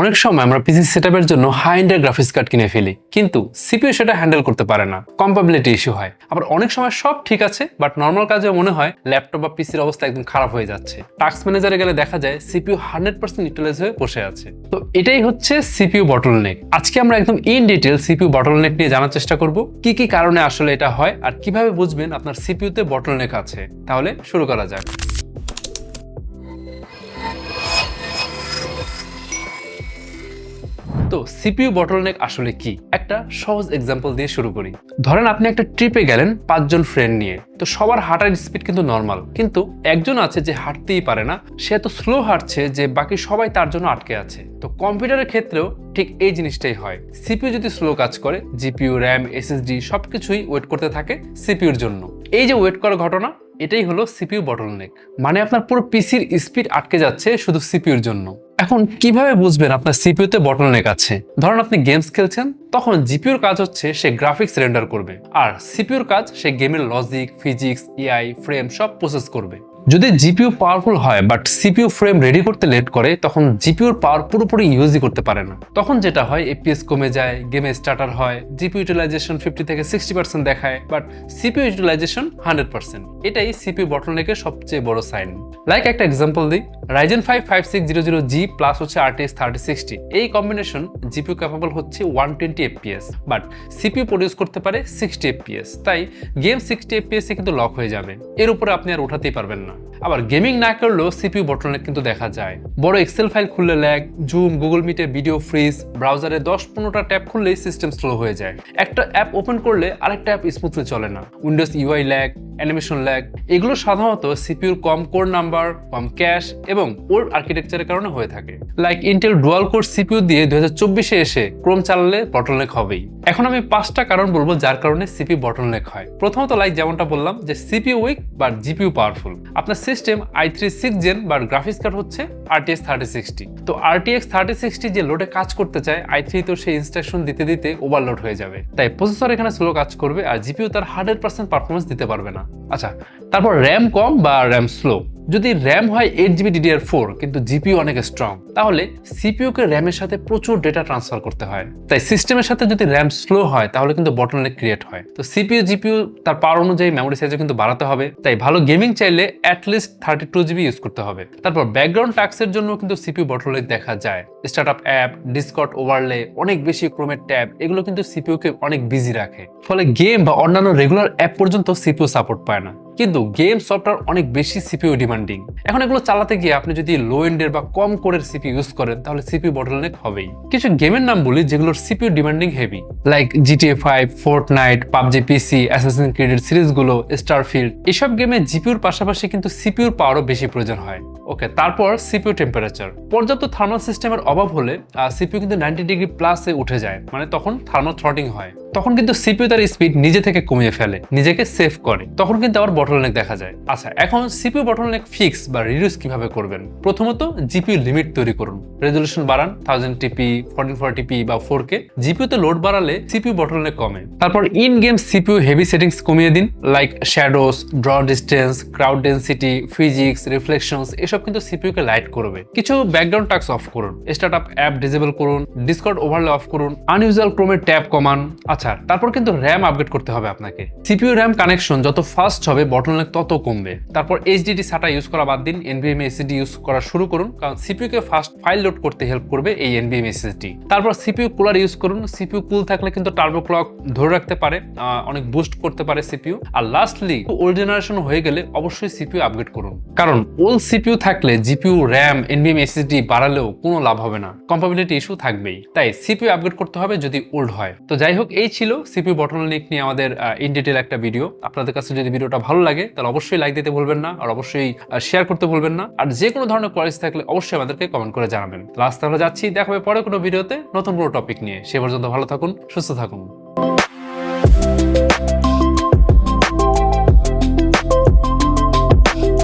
অনেক সময় আমরা পিসি সেটআপের জন্য হাই এন্ডের গ্রাফিক্স কার্ড কিনে ফেলি, কিন্তু সিপিইউ সেটা হ্যান্ডেল করতে পারে না, কম্পাটিবিলিটি ইস্যু হয়। আবার অনেক সময় সব ঠিক আছে, বাট নর্মাল কাজে মনে হয় ল্যাপটপ বা পিসির অবস্থা একদম খারাপ হয়ে যাচ্ছে। টাস্ক ম্যানেজারে গেলে দেখা যায় সিপিইউ 100% ইউটিলাইজ হয়ে বসে আছে। তো এটাই হচ্ছে সিপিইউ বটলনেক। আজকে আমরা একদম ইন ডিটেল সিপিইউ বটলনেক নিয়ে জানার চেষ্টা করব, কি কি কারণে আসলে এটা হয় আর কিভাবে বুঝবেন আপনার সিপিইউতে বটলনেক আছে। তাহলে শুরু করা যাক। তো সিপিইউ বটলনেক আসলে কি, একটা সহজ এক্সাম্পল দিয়ে শুরু করি। ধরেন আপনি একটা ট্রিপে গেলেন 5 জন ফ্রেন্ড নিয়ে। তো সবার হাঁটার স্পিড কিন্তু নর্মাল, কিন্তু একজন আছে যে হাঁটতেই পারে না, সে এত স্লো হাঁটছে যে বাকি সবাই তার জন্য আটকে আছে। তো কম্পিউটারের ক্ষেত্রেও ঠিক এই জিনিসটাই হয়। সিপিইউ যদি স্লো কাজ করে, জিপিইউ, র্যাম, এসএসডি সবকিছুই ওয়েট করতে থাকে সিপিইউর জন্য। এই যে ওয়েট করার ঘটনা, এটাই হলো সিপিইউ বটলনেক। মানে আপনার পুরো পিসির স্পিড আটকে যাচ্ছে শুধু সিপিইউর জন্য। এখন কিভাবে বুঝবেন আপনার সিপিইউতে বটলনেক আছে? ধরুন আপনি গেমস খেলছেন, তখন জিপিইউর কাজ হচ্ছে সে গ্রাফিক্স রেন্ডার করবে, আর সিপিইউর কাজ সে গেমের লজিক, ফিজিক্স, এআই, ফ্রেম সব প্রসেস করবে। যদি জিপিইউ পাওয়ারফুল হয় বাট সিপিইউ ফ্রেম রেডি করতে লেট করে, তখন জিপিইউর পাওয়ার পুরোপুরি ইউজই করতে পারে না। তখন যেটা হয়, এপিএস কমে যায়, গেমে স্টার্টার হয়, জিপিইউ ইউটিলাইজেশন 50 থেকে 60% দেখায়, বাট সিপিইউ ইউটিলাইজেশন 100%। এটাই সিপিইউ বটলনেকের সবচেয়ে বড় সাইন। লাইক একটা এক্সাম্পল দিই, Ryzen 5 5600G প্লাস হচ্ছে RTX 3060, এই কম্বিনেশন জিপিইউ ক্যাপাবল হচ্ছে 120 FPS, বাট সিপিইউ প্রডিউস করতে পারে 60 FPS। তাই গেম 60 FPS এ কিন্তু লক হয়ে যাবে, এর উপরে আপনি আর ওঠাতেই পারবেন না। আবার গেমিং না করলেও সিপিইউ বটলনেক কিন্তু দেখা যায়। বড় এক্সেল ফাইল খুললে ল্যাগ, জুম, গুগল মিটে ভিডিও ফ্রিজ, ব্রাউজারে 10-15টা ট্যাব খুললেই সিস্টেম স্লো হয়ে যায়। একটা অ্যাপ ওপেন করলে আরেকটা অ্যাপ স্মুথলি চলে না, Windows UI lag, animation lag. এগুলো সাধারণত সিপিইউর কম কোর নাম্বার, কম ক্যাশ এবং ওল্ড আর্কিটেকচারের কারণে হয়ে থাকে। Like Intel dual core CPU দিয়ে 2024-এ এসে ক্রোম চালালে বটলনেক হবেই। এখন আমি 5টা কারণ বলবো যার কারণে সিপিইউ বটলনেক হয়। প্রথমত, লাইক যেমনটা বললাম যে CPU weak but GPU powerful. আপনার system i3 6th gen but graphics card হচ্ছে RTX 3060। তো RTX 3060 যে লোডে কাজ করতে চায়, i3 তো সেই ইনস্ট্রাকশন দিতে দিতে ওভারলোড হয়ে যাবে। তাই প্রসেসর এখানে স্লো কাজ করবে আর জিপিইউ তার 100% পারফরমেন্স দিতে পারবে না। আচ্ছা, তারপর র্যাম কম বা র্যাম স্লো। যদি র্যাম হয় 8GB DDR4 কিন্তু জিপিইউ অনেক স্ট্রং, তাহলে সিপিইউ কে র্যামের সাথে প্রচুর ডেটা ট্রান্সফার করতে হয়। তাই সিস্টেমের সাথে যদি র্যাম স্লো হয় তাহলে কিন্তু বটলনেক ক্রিয়েট হয়। তো সিপিইউ জিপিইউ তার পাওয়ার অনুযায়ী মেমোরি সাইজও কিন্তু বাড়াতে হবে। তাই ভালো গেমিং চাইলে অ্যাটলিস্ট 32GB ইউজ করতে হবে। তারপর ব্যাকগ্রাউন্ড টাস্কের জন্য কিন্তু সিপিইউ বটলনেক দেখা যায়। স্টার্টআপ অ্যাপ, ডিসকর্ড ওভারলে, অনেক বেশি ক্রোমের ট্যাব, এগুলো কিন্তু সিপিইউ কে অনেক বিজি রাখে। ফলে গেম বা অন্যান্য রেগুলার অ্যাপ পর্যন্ত সিপিইউ সাপোর্ট পায় না। কিন্তু গেম সফটওয়্যার অনেক বেশি সিপিইউ ডিমান্ডিং। এখন এগুলো চালাতে গিয়ে আপনি যদি লো এন্ডের বা কম কোরের সিপিইউ ইউজ করেন, তাহলে সিপিইউ বটলনেক হবেই। কিছু গেমের নাম বলি যেগুলোর CPU demanding heavy, like GTA 5, Fortnite, PUBG PC, assassin's creed সিরিজগুলো, স্টারফিল্ড। এসব গেমে জিপিইউর পাশাপাশি কিন্তু সিপিইউর পাওয়ারও বেশি প্রয়োজন হয়। ওকে, তারপর সিপিইউ টেম্পারেচার। পর্যাপ্ত থার্মাল সিস্টেমের অভাব হলে সিপিইউ কিন্তু 90°+ উঠে যায়, মানে তখন থার্মাল থ্রটিং হয়। তখন কিন্তু সিপিইউ তার স্পিড নিজে থেকে কমিয়ে ফেলে, নিজেকে সেভ করে, তখন কিন্তু আবার বটলনেক দেখা যায়। আচ্ছা, এখন সিপিইউ বটলনেক ফিক্স বা রিডিউস কিভাবে করবেন? প্রথমত, জিপিইউ লিমিট তৈরি করুন, রেজলিউশন বাড়ান 1080p, 1440p বা 4K। জিপিইউতে লোড বাড়ালে সিপিইউ বটলনেক কমে। তারপর in game CPU heavy settings কমিয়ে দিন, like shadows, draw distance, crowd density, physics, reflections, এসব কিন্তু সিপিইউ কে লাইট করবে। কিছু ব্যাকগ্রাউন্ড টাস্ক অফ করুন, স্টার্টআপ অ্যাপ ডিসেবল করুন, ডিসকর্ড ওভারলে অফ করুন, আনইউজুয়াল ক্রোমের ট্যাব কমান। আচ্ছা, তারপর কিন্তু র্যাম আপগ্রেড করতে হবে আপনাকে। সিপিইউ র্যাম কানেকশন যত ফাস্ট হবে বটলনেক তত কমবে। তারপর এইচডিডি SATA ইউজ করা বাদ দিন, NVMe SSD ইউজ করা শুরু করুন, কারণ সিপিইউ কে ফাস্ট ফাইল লোড করতে হেল্প করবে এই NVMe SSD। তারপর সিপিইউ কুলার ইউজ করুন, সিপিইউ কুল থাকলে কিন্তু টার্বো ক্লক ধরে রাখতে পারে, অনেক বুস্ট করতে পারে সিপিইউ। আর লাস্টলি, ওল্ড জেনারেশন হয়ে গেলে অবশ্যই সিপিইউ আপগ্রেড করুন, কারণ ওল্ড সিপিইউ থাকলে জিপিইউ, র্যাম, NVMe SSD বাড়ালেও কোনো লাভ হবে না, কম্পাটিবিলিটি ইস্যু থাকবেই। তাই সিপিইউ আপগ্রেড করতে হবে যদি ওল্ড হয়। তো যাই হোক, এই ছিল সিপিইউ বটলনেক নিয়ে আমাদের ইন ডিটেল একটা ভিডিও। আপনাদের কাছে যদি ভিডিওটা ভালো লাগে তাহলে অবশ্যই লাইক দিতে ভুলবেন না, আর অবশ্যই শেয়ার করতে ভুলবেন না। আর যে কোনো ধরনের কোয়ারিজ থাকলে অবশ্যই আমাদেরকে কমেন্ট করে জানাবেন। লাস্ট তাহলে যাচ্ছি, দেখা হবে পরে কোনো ভিডিওতে নতুন কোনো টপিক নিয়ে। সে পর্যন্ত ভালো থাকুন, সুস্থ থাকুন।